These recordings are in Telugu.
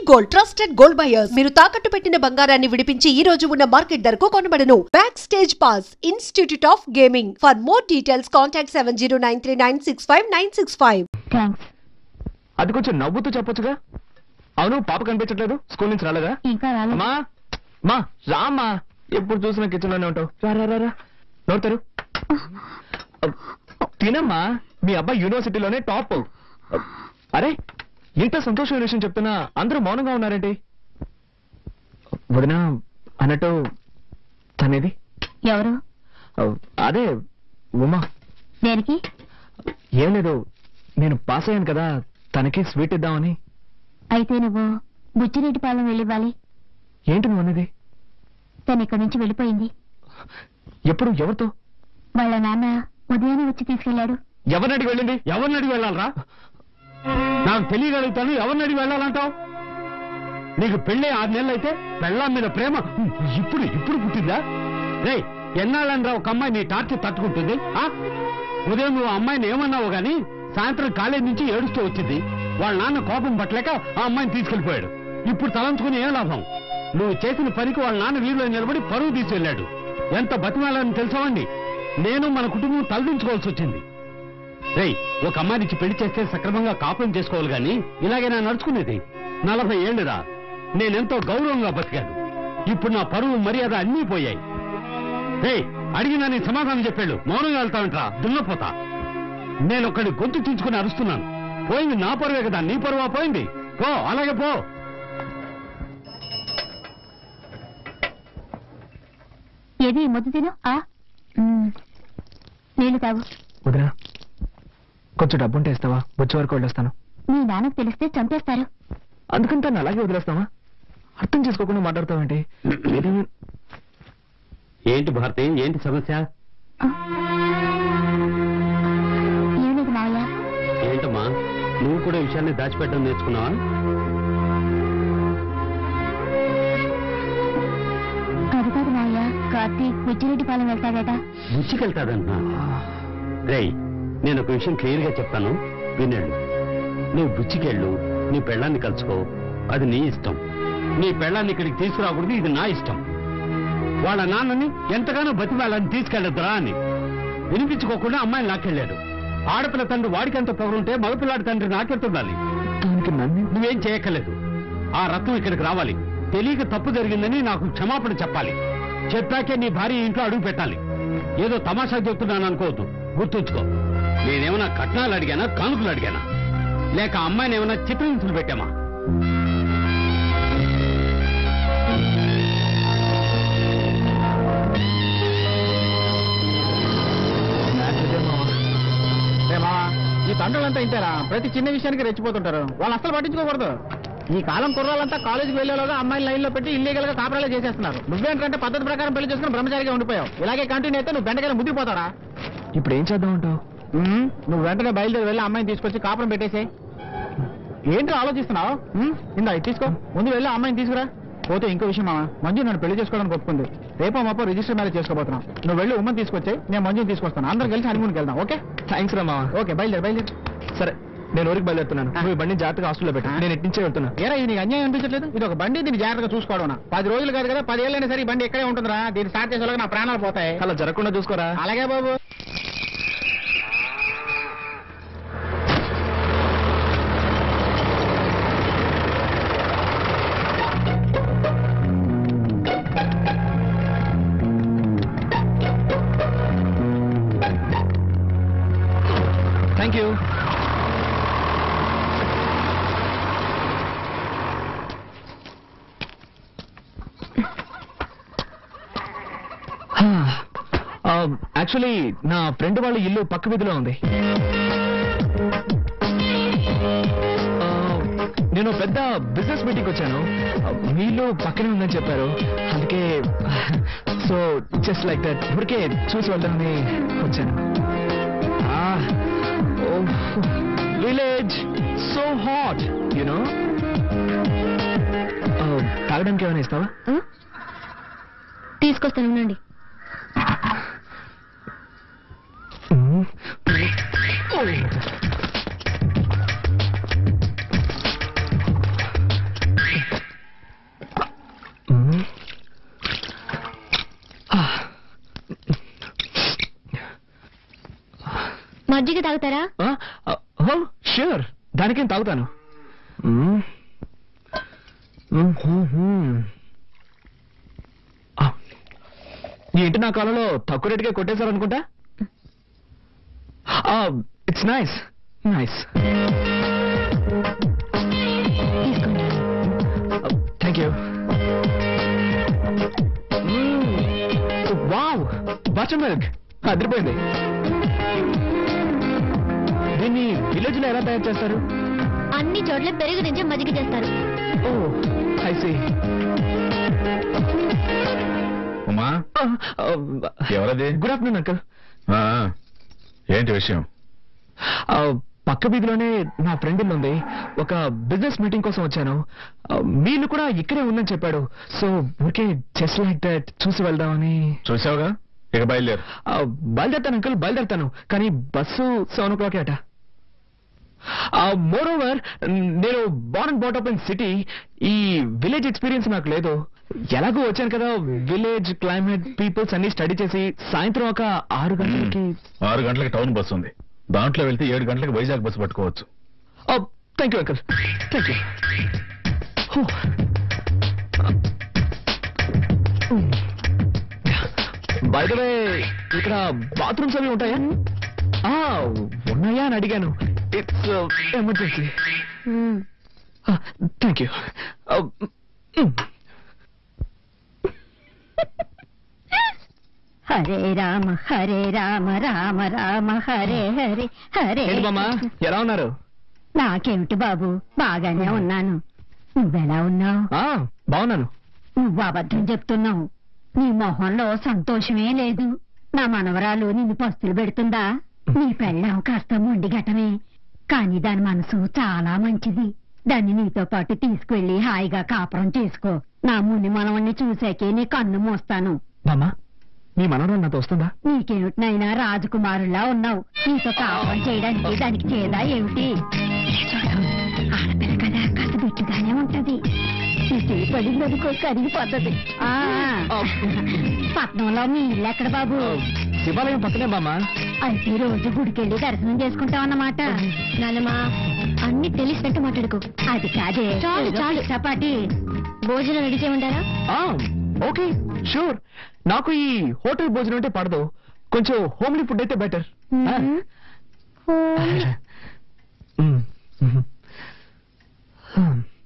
గోల్డ్ ట్రస్టెడ్ గోల్డ్ బయర్స్ మీరు తాకట్టు పెట్టిన బంగారాన్ని విడిపించి ఈ రోజు ఉన్న మార్కెట్ ధరకు కొనబడను. Back stage pass institute of gaming. For more details contact 7093965965. Thanks. అది కొంచెం నవ్వుతూ చెప్పొచ్చుగా. అవును, పాప కనిపించట్లేదు, స్కూల్ నుంచి రాలేదా? ఇంకా రాలేదు. మా రామ్మా, ఎప్పుడు చూసినా కిచెన్ లోనే ఉంటావు. రా నోడతారు. తినమ్మా, మీ అబ్బాయి యూనివర్సిటీలోనే టాప్. అరే, ఇంత సంతోషమైన విషయం చెప్తున్నా అందరూ మౌనంగా ఉన్నారేంటి? వదినా అన్నట్టు తనేది ఎవరు? అదే ఉమా. దేనికి? ఏం లేదు, నేను పాస్ అయ్యాను కదా, తనకి స్వీట్ ఇద్దామని. అయితే నువ్వు బుచ్చిరెడ్డిపాలెం వెళ్ళివ్వాలి. ఏంటి నువ్వు అనేది? తను ఇక్కడి నుంచి వెళ్ళిపోయింది. ఎప్పుడు? ఎవరితో? వాళ్ళ నాన్న ఉదయాన్నే వచ్చి తీసుకెళ్లాడు. ఎవరిని అడిగి వెళ్ళింది? ఎవరిని అడిగి వెళ్ళాలరా? నాకు తెలియగలుగుతాను, ఎవరిని అడిగి వెళ్ళాలంటావు? నీకు పెళ్ళే 6 నెలలు అయితే పెళ్ళాం మీద ప్రేమ ఇప్పుడు పుట్టిందా? రే, ఎన్నాళ్ళని ఒక అమ్మాయి నీ టార్చర్ తట్టుకుంటుంది? ఉదయం నువ్వు అమ్మాయిని ఏమన్నావు గాని సాయంత్రం కాలేజీ నుంచి ఏడుస్తూ వచ్చింది. వాళ్ళ నాన్న కోపం పట్టలేక ఆ అమ్మాయిని తీసుకెళ్లిపోయాడు. ఇప్పుడు తలంచుకుని ఏం లాభం? నువ్వు చేసిన పనికి వాళ్ళ నాన్న వీధిలో నిలబడి పరువు తీసుకెళ్లాడు. ఎంత బతిమాలని తెలుసావండి? నేను మన కుటుంబం తలదించుకోవాల్సి వచ్చింది. రేయ్, ఒక అమ్మాయినిచ్చి పెళ్లి చేస్తే సక్రమంగా కాపురం చేసుకోవాలి గాని ఇలాగే నా నడుచుకునేది. 40 ఏళ్ళురా, నేనెంతో గౌరవంగా బతికాను. ఇప్పుడు నా పరువు మర్యాద అన్నీ పోయాయి. రేయ్, అడిగినా నీ సమాధానం చెప్పాడు. మౌనంగా వెళ్తావంట్రా, దున్నపోతా. నేనొక్కడి గొంతు తీసుకుని అరుస్తున్నాను. పోయింది నా పరువే కదా, నీ పరువా పోయింది? పో, అలాగే పో. ఏది ముద్దు తిను. నీళ్లు తాగు. వదినా, కొంచెం డబ్బుంటే ఇస్తావా? వచ్చే వరకు వదిలేస్తాను. నీ నాన్నకు తెలిస్తే చంపేస్తారు. అందుకని తను అలాగే వదిలేస్తావా? అర్థం చేసుకోకుండా మాట్లాడతావేంటి? ఏంటి భారతి, ఏంటి సమస్య? ఏం లేదు మావయ్య. ఏంటమ్మా, నువ్వు కూడా విషయాన్ని దాచిపెట్టడం నేర్చుకున్నావా? అది కాదు మావయ్య, కార్తీక్ బుచ్చిరెడ్డిపాలెం వెళ్తాడట. బుచ్చికెళ్తాడంటున్నా? రేయ్, నేను ఒక విషయం క్లియర్ గా చెప్తాను, వినండి. నువ్వు బుచ్చికెళ్ళు, నీ పెళ్ళాన్ని కలుసుకో, అది నీ ఇష్టం. నీ పెళ్ళాన్ని ఇక్కడికి తీసుకురాకూడదు, ఇది నా ఇష్టం. వాళ్ళ నాన్నని ఎంతగానో బతిమాలని తీసుకెళ్లొద్దురా అని వినిపించుకోకుండా అమ్మాయిని నాకెళ్ళాడు. ఆడపిల్ల తండ్రి వాడికి ఎంత పొగరుంటే మగపిల్లాడి తండ్రి నాకెళ్తుండాలి. నువ్వేం చేయక్కర్లేదు. ఆ రత్నం ఇక్కడికి రావాలి. తెలియక తప్పు జరిగిందని నాకు క్షమాపణ చెప్పాలి. చెప్పాకే నీ భార్య ఇంట్లో అడుగు పెట్టాలి. ఏదో తమాషా చెప్తున్నాను అనుకోవద్దు, గుర్తుంచుకో. నేనేమన్నా కట్నాలు అడిగానా, కానుకలు అడిగానా, లేక అమ్మాయిని ఏమన్నా చిత్రహింసలు పెట్టామా? ఈ తండ్రులంతా ఇంటారా? ప్రతి చిన్న విషయానికి రెచ్చిపోతుంటారు. వాళ్ళు అసలు పట్టించుకోకూడదు. ఈ కాలం కుర్రాలంతా కాలేజీకి వెళ్లేలోగా అమ్మాయిని లైన్ లో పెట్టి ఇల్లీగల్ గా కాపురాలే చేసేస్తున్నారు. నువ్వేంటంటే పద్ధతి ప్రకారం పెళ్లి చేసుకుని బ్రహ్మచారిగా ఉండిపోయావు. ఇలాగే కంటిన్యూ అయితే నువ్వు బెండకాయలు ముద్దిపోతారా? ఇప్పుడు ఏం చేద్దాం అంటావు? నువ్వు వెంటనే బయలుదేరి వెళ్ళి అమ్మాయిని తీసుకొచ్చి కాపురం పెట్టేసే. ఏంటో ఆలోచిస్తున్నావు? ఇందా ఇది తీసుకో, ముందు వెళ్ళి అమ్మాయిని తీసుకురా. పోతే ఇంకో విషయం మామ, మంజు నన్ను పెళ్లి చేసుకోవడానికి ఒప్పుకుంది. రేపో మాపో రిజిస్టర్ మ్యారేజ్ చేసుకోబోతున్నాం. నువ్వు వెళ్ళి ఉమ్మని తీసుకొచ్చి నేను మంజుని తీసుకొస్తాను. అందరం కలిసి హనీమూన్కి వెళ్దాం. ఓకే? థ్యాంక్స్ రా మామ. ఓకే, బయలుదేరి. సరే, నేను ఊరికి బయలుదేరుతున్నాను. నువ్వు ఈ బండి జాగ్రత్తగా హాస్టల్లో పెట్టు. నేను ఇట్నుంచే వెళ్తున్నా. ఏరా, ఇది నీకు అన్యాయం అనిపించట్లేదు? ఇది ఒక బండి, దీన్ని జాగ్రత్తగా చూసుకోవడం. 10 రోజులు కాదు కదా, 10 ఏళ్ళైనా సరే ఈ బండి ఎక్కడే ఉంటుందిరా. దీన్ని స్టార్ట్ చేసేలాగా నా ప్రాణాలు పోతాయి. అలా జరగకుండా చూసుకోరా. అలాగే బాబు. Thank you. యాక్చువల్లీ నా ఫ్రెండ్ వాళ్ళ ఇల్లు పక్క వీధిలో ఉంది. నేను పెద్ద బిజినెస్ మీటింగ్ వచ్చాను. మీ ఇల్లు పక్కనే ఉందని చెప్పారు. అందుకే సో జస్ట్ లైక్ దట్ ఊరికే చూసి వెళ్తానని వచ్చాను. Village so hot, you know. తాగడానికి ఏమైనా ఇస్తావా? తీసుకొస్తాను, ఉండండి. మజ్జిగ తాగుతారా? ష్యూర్, దానికేం తాగుతాను. ఏంటి నా కాలంలో తక్కువ రేటుగా కొట్టేశారనుకుంటా. It's nice nice. Thank you. Wow, butter milk అదిరిపోయింది. దీన్ని విలేజ్ లో ఎలా తయారు చేస్తారు? అన్ని చోట్ల పెరుగు నుంచి మజ్జిగ చేస్తారు. ఓ ఐ సీ. ఉమా, ఎవరది? Good afternoon uncle. ఏంటి విషయం? పక్క వీధిలోనే నా ఫ్రెండ్ ఇల్లు ఉంది. ఒక బిజినెస్ మీటింగ్ కోసం వచ్చాను. మీరు కూడా ఇక్కడే ఉందని చెప్పాడు. So okay, just like that చూసి వెళ్దామని. చూసావుగా, ఇక బయలుదేరు. బయలుదేరుతాను అంకల్, బయలుదేరుతాను. కానీ బస్సు 7 o'clock అట. మోర్ ఓవర్, నేను born and bought up in city. ఈ విలేజ్ ఎక్స్పీరియన్స్ నాకు లేదు. ఎలాగో వచ్చాను కదా, విలేజ్ క్లైమేట్ పీపుల్స్ అన్ని స్టడీ చేసి సాయంత్రం ఒక 6 గంటలకి 6 గంటలకి టౌన్ బస్సు ఉంది. దాంట్లో వెళ్తే 7 గంటలకి వైజాగ్ బస్సు పట్టుకోవచ్చు. Thank you uncle, thank you. By the way, ఇక్కడ బాత్రూమ్స్ అవి ఉంటాయా? ఉన్నాయా అని అడిగాను. It's emergency. Thank you. Hare Rama Rama Rama Hare Hare Hare. బామ్మా, ఎలా ఉన్నారు? నాకేమిటి బాబు, బాగానే ఉన్నాను. నువ్వెలా ఉన్నావు? బాగున్నాను. నువ్వు అబద్ధం చెప్తున్నావు. నీ మొహంలో సంతోషమే లేదు. నా మనవరాలు నిన్ను పస్తులు పెడుతుందా? నీ పెళ్ళాం కాస్త మొండిగటమే, కానీ దాని మనసు చాలా మంచిది. దాన్ని నీతో పాటు తీసుకువెళ్లి హాయిగా కాపురం చేసుకో. నా ముని మనవణ్ణి చూసాకే నీ కన్ను మోస్తాను. బామ్మా, మీ మనవరాలు నాతో వస్తుందా? నీకేమిటినైనా రాజకుమారులా ఉన్నావు. నీతో కాపురం చేయడానికి దానికి చేదా ఏమిటి? ఆడపిల్ల కదా, కాస్త బిట్టుగానే ఉంటది. పడిందనుకో కరిగిపోతుంది. పట్నంలో మీ ఇల్లు ఎక్కడ బాబు? శివాలయం పక్కనే బామ్మా. అయితే రోజు గుడికెళ్ళి దర్శనం చేసుకుంటాం అన్నమాట. నాన్నమ్మా, అన్ని తెలిసినట్టు మాట్లాడుకో. అది కాదే. చాలు చాలు, చపాటి భోజనం రెడీ చేయమంటారా? Okay, sure. నాకు ఈ హోటల్ భోజనం అంటే పడదు. కొంచెం హోమ్లీ ఫుడ్ అయితే బెటర్.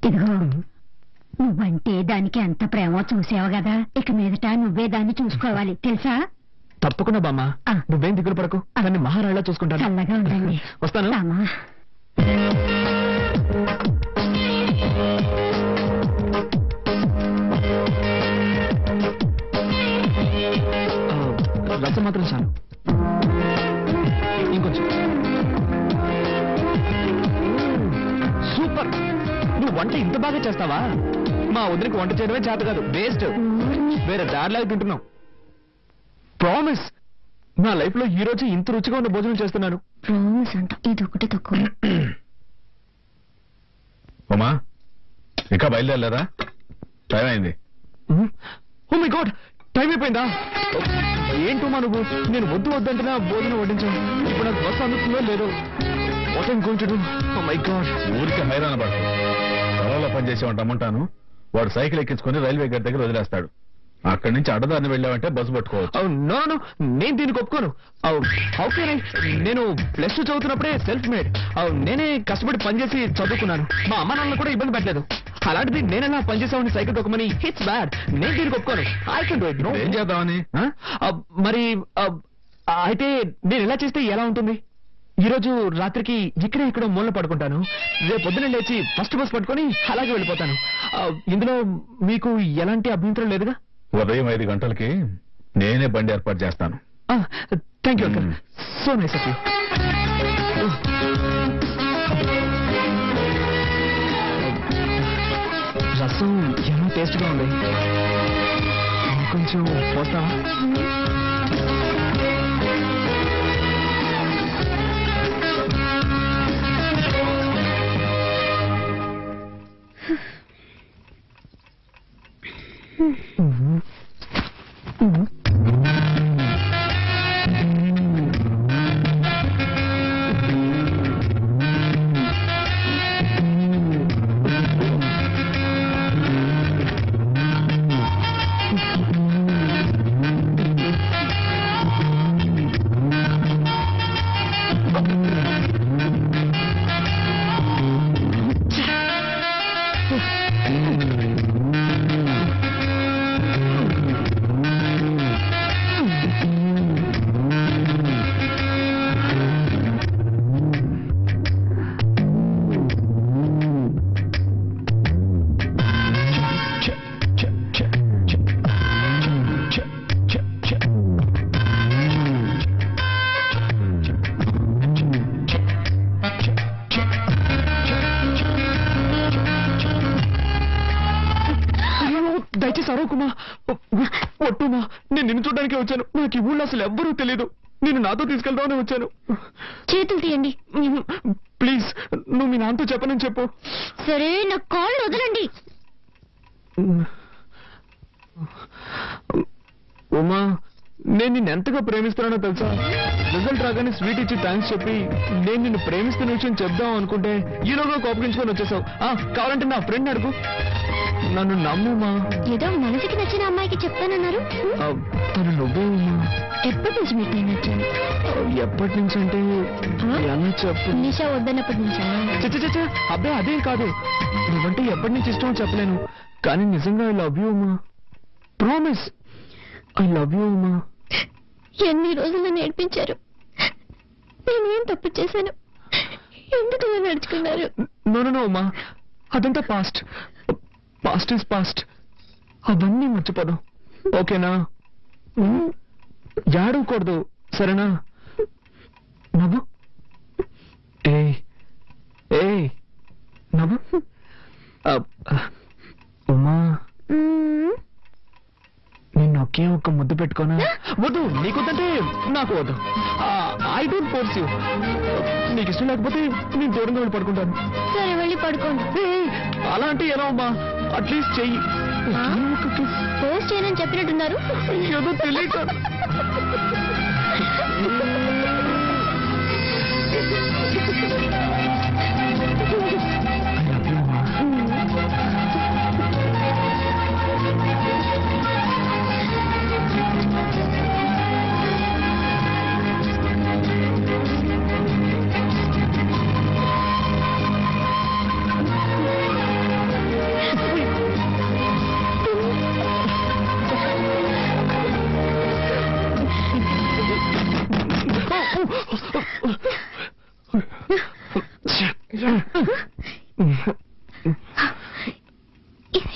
ఇదిగో, నువ్వంటే దానికి ఎంత ప్రేమో చూసావు కదా. ఇక మీదట నువ్వే దాన్ని చూసుకోవాలి, తెలుసా? తప్పకుండా బామ్మా, నువ్వేం దిగులు పడకు. దాన్ని మహారాణిలా చూసుకుంటాను. చల్లగా ఉండండి. వస్తాను. రసం మాత్రం చాలు. ఇంకొంచెం. సూపర్. నువ్వు వంట ఇంత బాగా చేస్తావా? మా వదిలికి వంట చేయడమే చేత కాదు, వేస్ట్. వేరే దారిలాగా తింటున్నావు. ప్రామిస్, నా లైఫ్ లో ఈ రోజు ఇంత రుచిగా ఉన్న భోజనం చేస్తున్నాను. ప్రామిస్ అంట, ఇది ఒకటి తక్కువ. ఉమా, ఇంకా బయలుదేరలేదా? టైం అయింది. ఓ మై గాడ్, టైం అయిపోయిందా? ఏంటమ్మా నువ్వు? నేను వద్దు వద్దంటున్నా భోజనం వడ్డించాను. ఇప్పుడు నాకు బస్సు అందుతుందో లేదో. What I'm going to do? Oh my god. ఊరికి హైరాణ పడతాడు. పొలంలో పనిచేసేవాడు రమ్మంటాను. వాడు సైకిల్ ఎక్కించుకుని రైల్వే గేట్ దగ్గర వదిలేస్తాడు. అక్కడి నుంచి అడ్డదారిని వెళ్ళామంటే బస్సు పట్టుకోవచ్చు. నో, నేను దీనికి ఒప్పుకోను. How can I? నేను +2 చదువుతున్నప్పుడే సెల్ఫ్ మేడ్. నేనే కష్టపడి పనిచేసి చదువుకున్నాను. మా అమ్మ నాన్న కూడా ఇబ్బంది పెట్టలేదు. అలాంటిది నేనెలా పనిచేసామని సైకిల్ తొక్కమని? It's bad. నేను దీనికి ఒప్పుకోను. I can do it. No. ఏం చేద్దామని? మరి అయితే నేను ఎలా చేస్తే ఎలా ఉంటుంది? ఈ రోజు రాత్రికి ఇక్కడే ఇక్కడ మూలన పడుకుంటాను. రేపు పొద్దున లేచి ఫస్ట్ బస్ పట్టుకొని అలాగే వెళ్ళిపోతాను. ఇందులో మీకు ఎలాంటి అభ్యంతరం లేదుగా? ఉదయం 5 గంటలకి నేనే బండి ఏర్పాటు చేస్తాను. Thank you uncle, so nice of you. రసం ఏమో టేస్ట్ గా ఉంది. కొంచెం పోస్తావా? దయచేసి అరవకుమా, ఒట్టుమా. నేను నిన్ను చూడడానికి వచ్చాను. నాకు ఈ ఊళ్ళో అసలు ఎవ్వరూ తెలియదు. నేను నాతో తీసుకెళ్దామని వచ్చాను. చేతులు తీయండి. ప్లీజ్, నువ్వు మీ నాన్నతో చెప్పనని చెప్పు. సరే, నా కాళ్ళు వదలండి. ఉమా, నేను నిన్ను ఎంతగా ప్రేమిస్తున్నానో తెలుసా? రిజల్ట్ రాగానే స్వీట్ ఇచ్చి థ్యాంక్స్ చెప్పి నేను నిన్ను ప్రేమిస్తున్న విషయం చెప్దాం అనుకుంటే ఈలోగా కోపగించుకొని వచ్చేసావు. కావాలంటే నా ఫ్రెండ్ అడుగు. నన్ను నమ్ముమా. ఏదో మనసుకి నచ్చిన అమ్మాయికి చెప్తానన్నారు. తను నువ్వే ఉమా. ఎప్పటి నుంచి మీకు నేను నచ్చాను? ఎప్పటి నుంచి అంటే ఎలా చెప్పు. నిషా వద్దన్నప్పటి నుంచా? చచ్చా, అబ్బాయి అదేం కాదు. నువ్వంటే ఎప్పటి నుంచి ఇష్టం చెప్పలేను, కానీ నిజంగా I love you Uma. Promise, I love you Uma. ఎన్ని రోజులు నేర్పించారు. నేనేం తప్పు చేశాను? ఎందుకు ఇలా నడుచుకున్నారు? నో ఉమా, అదంతా పాస్ట్. Past is past. అవన్నీ మర్చిపోదాం, ఓకేనా? ఏడవకూడదు, సరేనా? నవ్వు. ఏ నవ్వు. ఉమా, నిన్ను ఒకే ఒక్క ముద్దు పెట్టుకోనా? వద్దు, నీకొద్దంటే నాకు వద్దు. I don't force you. నీకు ఇష్టం లేకపోతే నేను దూరంగా వెళ్ళి పడుకుంటాను. సరే, వెళ్ళి పడుకోండి. అలా అంటే ఎలా అమ్మా? అట్లీస్ట్ చెయ్యి. ఫోర్స్ చేయనని చెప్పినట్టున్నారు. ఏదో తెలియక.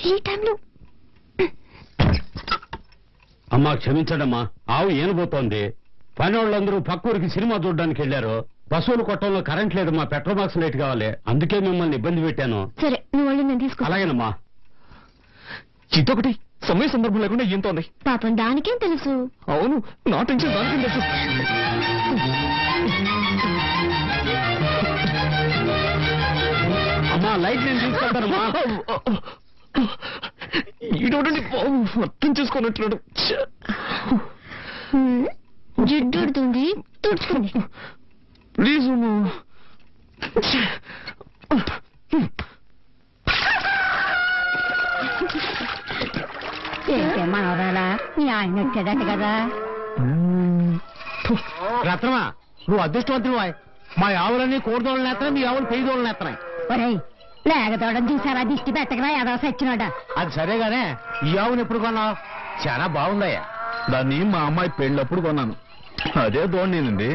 ఈ టైంలో అమ్మా క్షమించడమ్మా, ఆవు ఏనబోతోంది. పని వాళ్ళందరూ పక్కూరికి సినిమా చూడడానికి వెళ్ళారు. పశువులు కొట్టంలో కరెంట్ లేదమ్మా, పెట్రోల్ బాక్స్ లైట్ కావాలి. అందుకే మిమ్మల్ని ఇబ్బంది పెట్టాను. సరే, నువ్వు వాళ్ళు నేను తీసుకో. అలాగేనమ్మా. ఇదొకటి సమయ సందర్భం లేకుండా ఏంతో ఉంది. పాపం దానికేం తెలుసు? అవును, నా టెన్షన్ దానికేం తెలుసు. అమ్మా, లైట్ నేను తీసుకెళ్తానమ్మా. ఈడోడండి అర్థం చేసుకున్నట్టు. జిడ్డుడుతుంది, తుడుచుకోండి. ప్లీజ్ ఉమా. మనవరాలా, మీ ఆయన వచ్చాడట కదా. రత్నమా, నువ్వు అదృష్టవంతుడు. మా ఆవులన్నీ కోడిదోళ్ళని ఎత్తనాయి, మీ ఆవులు పెయ్యదోళ్ళని ఎత్తనాయి. ఒరేయ్, లేగదోడం చూసారా? దిష్టి పెట్టకరా, ఏదో సచ్చినాడా. అది సరేగానే, ఈ ఆవును ఎప్పుడు కొన్నావు? చాలా బాగుందయ్యా. దాన్ని మా అమ్మాయి పెళ్ళప్పుడు కొన్నాను. అదే దోణింది.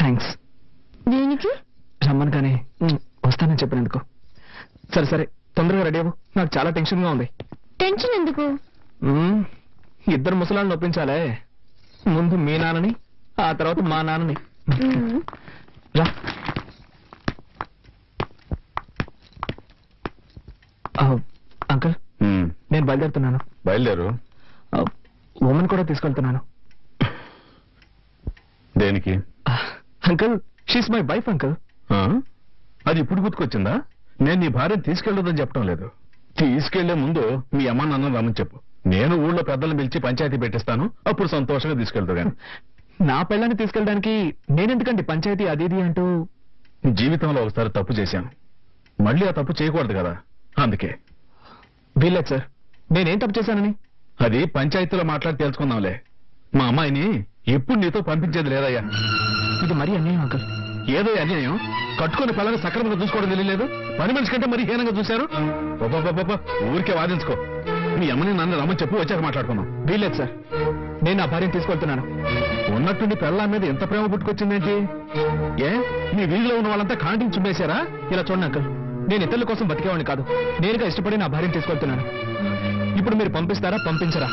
థ్యాంక్స్. దేనికి? రమ్మను కానీ వస్తానని చెప్పినందుకు. సరే సరే, తొందరగా రెడీ అవ్వు. నాకు చాలా టెన్షన్ గా ఉంది. టెన్షన్ ఎందుకు? ఇద్దరు ముసలాళ్ళని ఒప్పించాలే. ముందు మీ నాన్నని, ఆ తర్వాత మా నాన్నని. రా. అంకుల్, నేను బయలుదేరుతున్నాను. బయలుదేరు. ఉమెన్ కూడా తీసుకెళ్తున్నాను. దేనికి? Uncle, she's my wife uncle. అది ఇప్పుడు గుర్తుకొచ్చిందా? నేను నీ భార్యను తీసుకెళ్లొద్దని చెప్పడం లేదు. తీసుకెళ్లే ముందు మీ అమ్మ నాన్న రమ్మని చెప్పు. నేను ఊళ్ళో పెద్దలను పిలిచి పంచాయతీ పెట్టిస్తాను. అప్పుడు సంతోషంగా తీసుకెళ్తా. గాని నా పిల్లని తీసుకెళ్ళడానికి నేనెందుకండి పంచాయతీ అది ఇది అంటూ? జీవితంలో ఒకసారి తప్పు చేశాను, మళ్ళీ ఆ తప్పు చేయకూడదు కదా, అందుకే. వీల్లేదు సార్, నేనేం తప్పు చేశానని? అది పంచాయతీలో మాట్లాడి తెలుసుకుందాంలే. మా అమ్మాయిని ఎప్పుడు నీతో పంపించేది లేదయ్యా. ఇది మరీ అన్యాయం అంకుల్. ఏదో అన్యాయం? కట్టుకుని పిల్లలు సక్రమంగా చూసుకోవడం తెలియలేదు, పని మనిషి కంటే మరీ హీనంగా చూశారు. ఊరికే వాదించుకో. మీ అమ్మని నన్ను రమ్మని చెప్పి వచ్చాక మాట్లాడుకున్నాం. వీల్లేదు సార్, నేను నా భార్యను తీసుకెళ్తున్నాను. ఉన్నట్టుండి పిల్లల మీద ఎంత ప్రేమ పుట్టుకొచ్చిందేంటి? ఏ మీ వీధిలో ఉన్న వాళ్ళంతా కాంటింగ్ చుమ్మేశారా? ఇలా చూడండి అంకుల్, నేను ఇతరుల కోసం బతికేవాడిని కాదు, నేనుగా ఇష్టపడి నా భార్యను తీసుకెళ్తున్నాను. ఇప్పుడు మీరు పంపిస్తారా పంపించరా?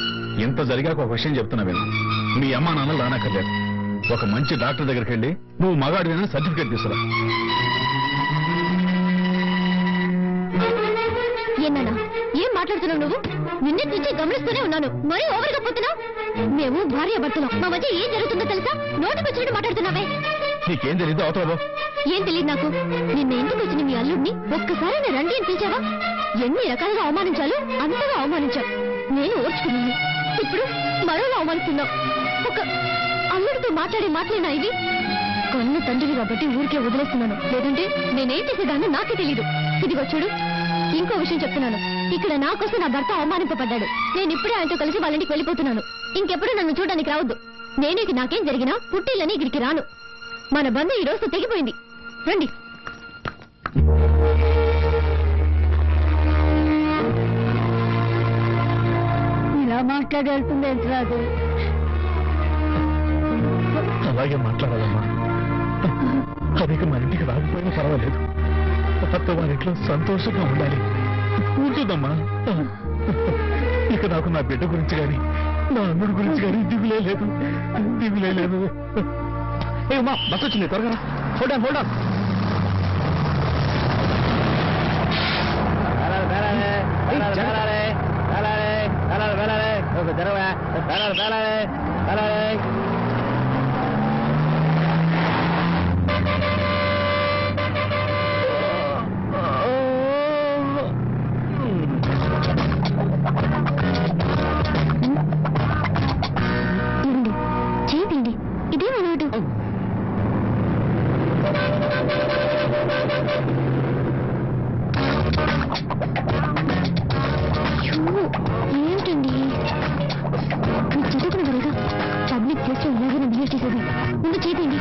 ఇంత జరిగాక ఒక విషయం చెప్తున్నా విను. మీ అమ్మా నాన్నలు రానక్కర్లేదు. ఒక మంచి డాక్టర్ దగ్గరికి వెళ్ళి నువ్వు మగాడివైనా సర్టిఫికేట్ తీసుకురా. ఏనా ఏం మాట్లాడుతున్నావు నువ్వు? నిన్నటి నుంచి గమనిస్తూనే ఉన్నాను, మరీ ఓవర్గా పోతున్నావు. మేము భార్య భర్తలం, మా మధ్య ఏం జరుగుతుందో తెలుసా? నోటికి వచ్చినట్టు మాట్లాడుతున్నావే. నీకేం తెలీదు అవతల. ఏం తెలియదు నాకు. నిన్న ఇంటికి వచ్చిన మీ అల్లుడిని ఒక్కసారి నేను రండి అని పిలిచావా? ఎన్ని రకాలుగా అవమానించాలో అంతగా అవమానించావు. నేను ఓర్చుకున్నాను, ఇప్పుడు మరోలా అవమానిస్తున్నావు. ఒక అల్లుడితో మాట్లాడే మాటలేనా ఇవి? కన్ను తండ్రివి కాబట్టి ఊరికే వదిలేస్తున్నాను, లేదంటే నేనేం చేసేదాన్ని నాకే తెలీదు. ఇదిగో చూడు, ఇంకో విషయం చెప్తున్నాను. ఇక్కడ నా కోసం నా భర్త అవమానింపబడ్డాడు. నేను ఇప్పుడే ఆయనతో కలిసి వాళ్ళ ఇంటికి వెళ్ళిపోతున్నాను. ఇంకెప్పుడు నన్ను చూడడానికి రావద్దు. నేనేకి నాకేం జరిగినా పుట్టిల్లని ఇక్కడికి రాను. మన బంధం ఈ రోజు తెగిపోయింది. రండి. ఇలా మాట్లాడేస్తుంది రాదు. అలాగే మాట్లాడాలమ్మా. అదిక మన ఇంటికి రాకపోయినా పర్వాలేదు, అత్త వారి ఇంట్లో సంతోషంగా ఉండాలి. ఉంటుందమ్మా. ఇక నాకు నా బిడ్డ గురించి కానీ నా అన్నుడి గురించి కానీ దిగులే లేదు. ఏ ఉమా, బస్ వచ్చింది, త్వరగా హోల్డ్ ఆన్. చేయండి, ఇదే అలవాటు. ఏమిటండి మీరు చదువుకున్న వరగా పబ్లిక్ ప్లేస్ లో ఇలాగే బిహేవ్ చేసేది. ముందు చేయండి.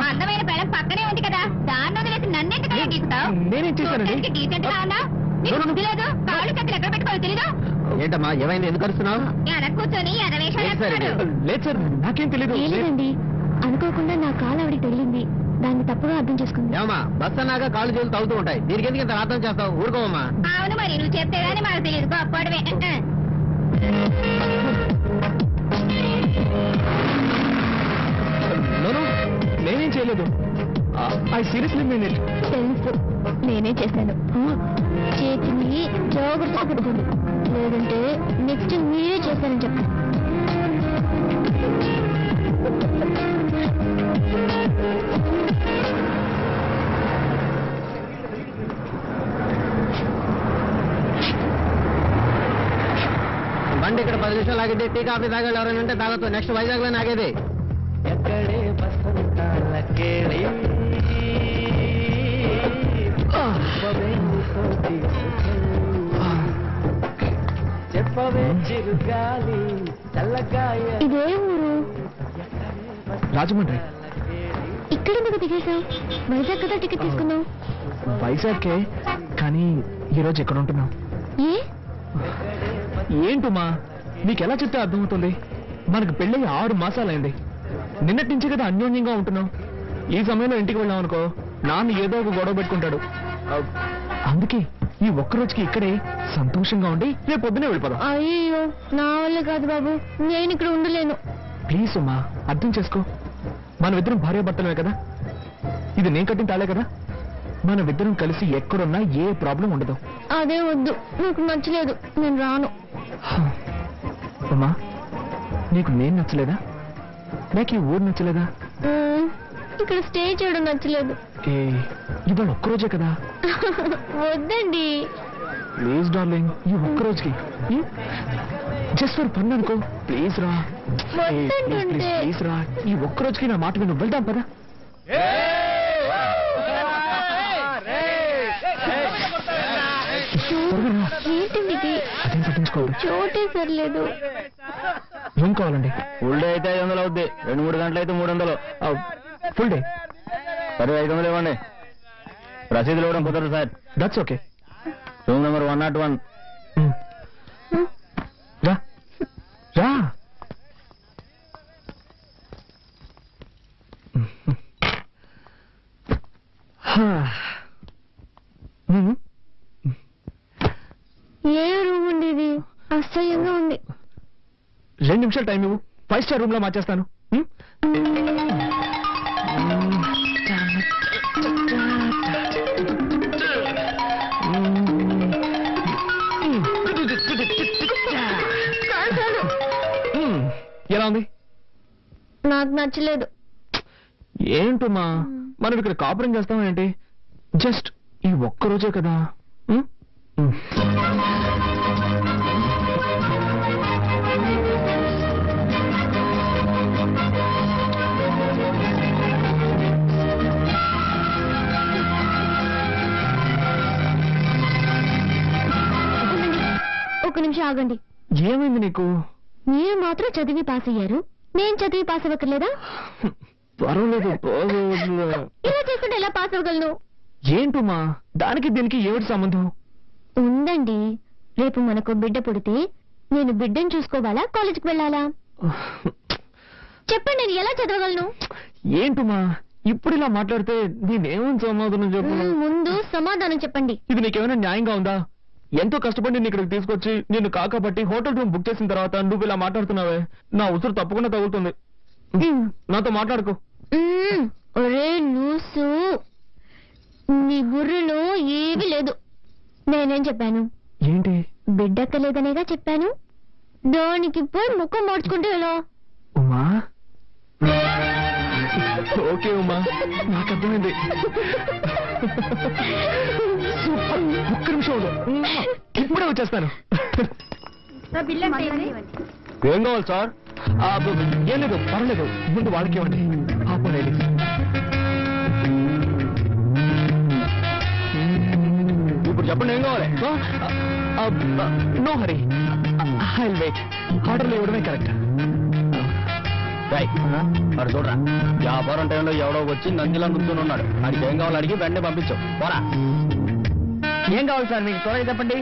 అందమైన పెళ్ళం పక్కనే ఉంది కదా, దాన్ని వదిలేసి నన్నెందుకు గీకుతావు? నేనేం చేశానండి? డీసెంట్ గా ఉన్నా, నీకు బుద్ధి లేదు. కాళ్ళు కత్తిలు ఎక్కడ పెట్టుకోవాలి తెలీదు. ఏంటమ్మా ఏమైంది? ఎందుకు అరుస్తున్నావు? వెనక కూర్చొని లేదు సార్, నాకేం తెలీదు. లేదండి, అనుకోకుండా నా కాలు ఆవిడికి తగిలింది, దాన్ని తప్పుగా అర్థం చేసుకుంది. ఏమా బస్ అన్నాక కాళ్ళు చేతులు తగ్గుతూ ఉంటాయి, దీనికి ఎందుకు ఇంత అర్థం చేస్తావు? ఊరుకోవమ్మా. అవును మరి, నువ్వు చెప్తే గానీ మాకు తెలియదు. గొప్పడవే. నేనేం చేయలేదు. I seriously mean it. తెలుసు, నేనే చేశాను. చేతిని జాగ్రత్తగా పెట్టుకోండి, లేదంటే నెక్స్ట్ మీరే చేశారని చెప్పండి. బండి ఇక్కడ 10 నిమిషాలు ఆగితే టీ కాఫీ తాగాలి. ఎవరైనా ఉంటే తాగొచ్చు. నెక్స్ట్ వైజాగ్ లోనే ఆగేది. ఎక్కడే బస్సంతాలకేళి చెప్పవే చిరుగాలి చల్లగాయ. ఇదే ఊరు? రాజమండ్రి. ఇక్కడ ఎందుకు దిగేశావు? వైజాగ్ కదా టికెట్ తీసుకున్నావు. వైజాగ్కే, కానీ ఈరోజు ఎక్కడ ఉంటున్నావు? ఏ ఏంటమ్మా నీకెలా చెప్తే అర్థమవుతుంది? మనకు పెళ్ళి 6 మాసాలైంది. నిన్నటి నుంచి కదా అన్యోన్యంగా ఉంటున్నావు. ఈ సమయంలో ఇంటికి వెళ్ళాం అనుకో, నాన్న ఏదో ఒక గొడవ పెట్టుకుంటాడు. అందుకే ఈ ఒక్కరోజుకి ఇక్కడే సంతోషంగా ఉండి రేపు పొద్దునే వెళ్ళిపోదాం. అయ్యో, నా వల్ల కాదు బాబు, నేను ఇక్కడ ఉండలేను. ప్లీజ్ అమ్మా, అర్థం చేసుకో. మనమిద్దరం భార్యాభర్తలమే కదా, ఇది నేను కట్టిన తాళే కదా. మనమిద్దరం కలిసి ఎక్కడున్నా ఏ ప్రాబ్లం ఉండదు. అదే వద్దు, నాకు నచ్చలేదు, నేను రాను. అమ్మా, నీకు నేను నచ్చలేదా? నాకు ఈ ఊరు నచ్చలేదా? ఇక్కడ స్టే చేయడం నచ్చలేదు. ఇవాళ ఒక్కరోజే కదా. వద్దండి ప్లీజ్ డార్లింగ్, ఈ ఒక్కరోజుకి జస్ట్ ఫర్ ఫన్ అనుకో. ప్లీజ్ రా, ప్లీజ్ రా, ఈ ఒక్కరోజుకి నా మాట విను. వెళ్దాం పదా. ఏంటండి ఇది? అదేం పట్టించుకోవద్దు. చోటే సర్లేదు. ఏం కావాలండి? ఫుల్ డే అయితే 500 అవుద్ది, 2-3 గంటలు అయితే 300. ఫుల్ డే సరే 500 ఇవ్వండి. రసీదులు ఇవ్వడం కుదరదు sir. That's okay. Room number 101. రా రా. ఏ రూమ్ ఉంది ఇది? అసహ్యంగా ఉంది. 2 నిమిషాలు టైం ఇవ్వు, 5 స్టార్ రూమ్ లో మార్చేస్తాను. ఎలా ఉంది? నాకు నచ్చలేదు. ఏంటమ్మా, మనం ఇక్కడ కాపురం చేస్తాం ఏంటి? జస్ట్ ఈ ఒక్కరోజే కదా. ఒక నిమిషం ఆగండి. ఏమైంది నీకు? మీరు మాత్రం చదివి పాస్ అయ్యారు, నేను చదివి పాస్ అవ్వక్కర్లేదా? పర్వాలేదు. ఇలా చేస్తుంటే ఎలా పాస్ అవ్వగలను? ఏంటమ్మా, దానికి దీనికి ఏమిటి సంబంధం? ఉందండి. రేపు మనకు బిడ్డ పుడితే నేను బిడ్డను చూసుకోవాలా, కాలేజీకి వెళ్ళాలా? చెప్పండి, నేను ఎలా చదవగలను? ఏంటమ్మా ఇప్పుడు ఇలా మాట్లాడితే నేనేమని సమాధానం చెప్పు? ముందు సమాధానం చెప్పండి. ఇది నీకేమైనా న్యాయంగా ఉందా? ఎంతో కష్టపడి నిన్ను ఇక్కడికి తీసుకొచ్చి నిన్ను కాకబట్టి హోటల్ రూమ్ బుక్ చేసిన తర్వాత నువ్వు ఇలా మాట్లాడుతున్నావే, నా ఉసురు తప్పకుండా తగులుతుంది. నాతో మాట్లాడుకో. ఒరే లూసు, నీ బుర్రలో ఏమీ లేదు. నేనేం చెప్పాను? ఏంటి? బిడ్డక్కలేదనేగా చెప్పాను. దానికి పోయి ముఖం మార్చుకుంటే ఎలా? ఉమా, ఓకే ఉమా, నాకు అర్థమైంది. ఒక్క నిమిషం ఉండు, ఇప్పుడే వచ్చేస్తాను. ఏం కావాలి సార్? ఏం లేదు, పర్లేదు, ముందు వాళ్ళకి ఇవ్వండి. ఆపలేదు. ఇప్పుడు చెప్పండి, ఏం కావాలి? No hurry, I will wait. ఆర్డర్లు ఇవ్వడమే కరెక్ట్. మరి చూడరా, వ్యాపారం టైంలో ఎవడో వచ్చి నందిలా నుంచుని ఉన్నాడు. వాడికి ఏం కావాలి అడిగి వెంటనే పంపించు. పోరా. ఏం కావాలి సార్ మీకు? త్వరగా చెప్పండి.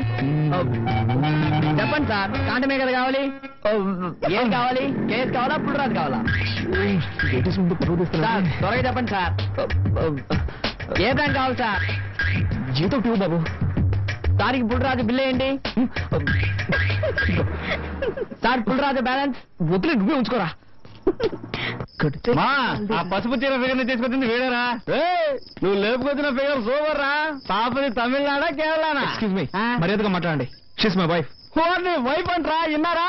చెప్పండి సార్, కాంటమే కదా కావాలి. ఏం కావాలి? కేసు కావాలా, పుల్లరాజు కావాలా? సార్ త్వరగా చెప్పండి సార్. ఏ బ్యాంక్ కావాలి సార్? జీతం టూ బాబు. సార్కి పుల్లరాజు బిల్ ఏంటి సార్? పుల్లరాజు బ్యాలెన్స్ వదిలే, నువ్వే ఉంచుకోరా. ఆ పసుపు చీర ఫిగర్ తీసుకొచ్చింది వీడరా? నువ్వు లేపుకొచ్చిన ఫిగర్ సూపర్ రా. పాపది తమిళనాడా కేరళనా? ఎక్స్క్యూజ్ మీ, మర్యాదగా మాట్లాడండి. She's my wife. వైఫ్ అంటరా? విన్నారా?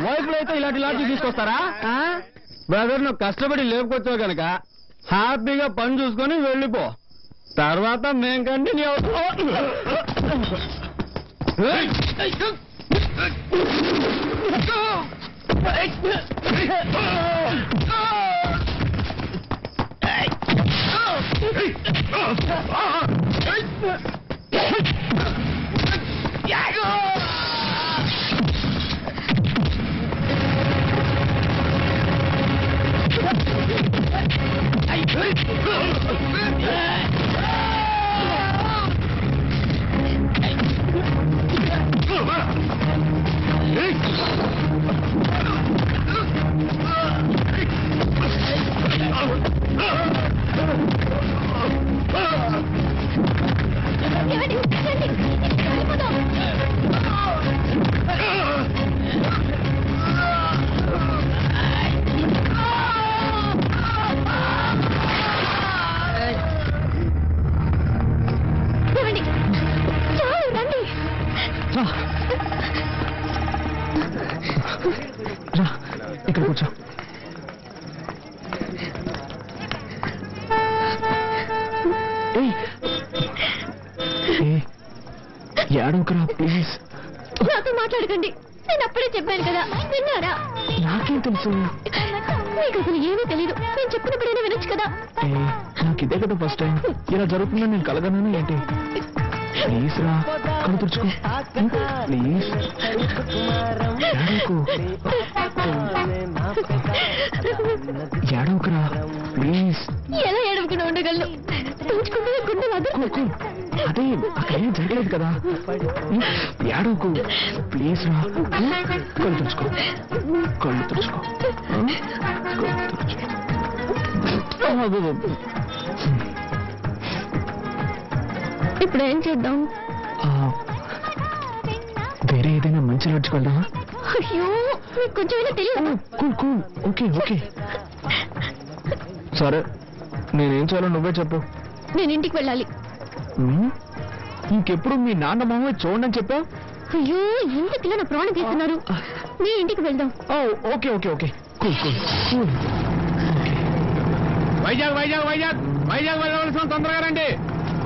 వైఫ్ లో అయితే ఇలాంటి తీసుకొస్తారా? బ్రదర్, నువ్వు కష్టపడి లేపుకొచ్చావు కనుక హ్యాపీగా పని చూసుకొని వెళ్ళిపో. తర్వాత మేం కంటిన్యూ ఇక్కడ కూర్చో. ఏడవకరా ప్లీజ్. నాతో మాట్లాడకండి, నేను అప్పుడే చెప్పాను కదా, విన్నారా? నాకేం తెలుసు? మీకు అసలు ఏమీ తెలీదు. నేను చెప్పినప్పుడైనా వినొచ్చు కదా. నాకు ఇదే కదా ఫస్ట్ టైం. ఇలా జరుగుతుందని నేను కలగను ఏంటి? ప్లీజ్ రా కళ్ళు తుడుచుకో ప్లీజ్ ఏడవకురా ప్లీజ్ ఎలా ఏడవకుండా ఉండగలను అదే అక్కడేం జరగలేదు కదా ఏడవకు ప్లీజ్ రా కళ్ళు తుడుచుకో కళ్ళు తుడుచుకో ఇప్పుడు ఏం చేద్దాం? వేరే ఏదైనా మంచి లాడ్జ్కి వెళ్దామా? అయ్యో మీకు కొంచెం తెలియదు. ఓకే ఓకే సరే నేనేం చేయాలో నువ్వే చెప్పు. నేను ఇంటికి వెళ్ళాలి. ఇంకెప్పుడు మీ నాన్న మామ చూడండి చెప్పా. అయ్యో ఎందుకు నా ప్రాణం తీస్తున్నారు? మీ ఇంటికి వెళ్దాం. Okay okay okay Vizag Vizag Vizag Vizag వెళ్ళవలసిన తొందరగా రండి.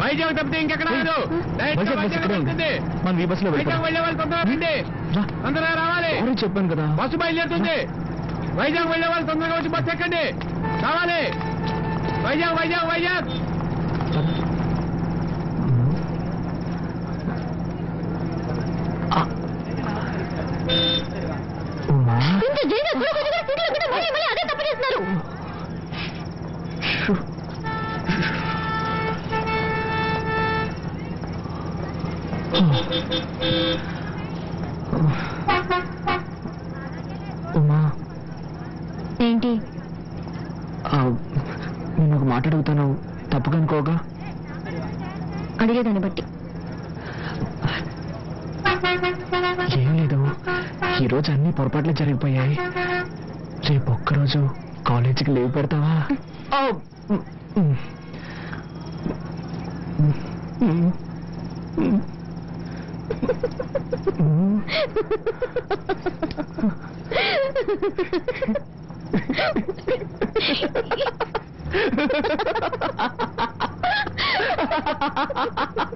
వైజాగ్ తప్పితే ఇంకెక్కడ లేదు. మనం ఈ బస్సులో వైజాగ్ వెళ్ళే వాళ్ళు తొందరగా రండి. తొందరగా రావాలి. చెప్పాను కదా బస్సు బయలుదేరుతుంది. వైజాగ్ వెళ్ళే వాళ్ళు తొందరగా వచ్చి బస్సు ఎక్కండి. రావాలి. వైజాగ్ వైజాగ్ వైజాగ్ అదే తప్పు చేస్తున్నారు. ఉమా ఏంటి? నేను ఒక మాట అడుగుతాను తప్పుగా అనుకోగా? అడిగేదాన్ని బట్టి. ఏం లేదు ఈరోజు అన్ని పొరపాట్లు జరిగిపోయాయి. రేపు ఒక్కరోజు కాలేజీకి లీవ్ పెడతావా? Ha ha ha ha!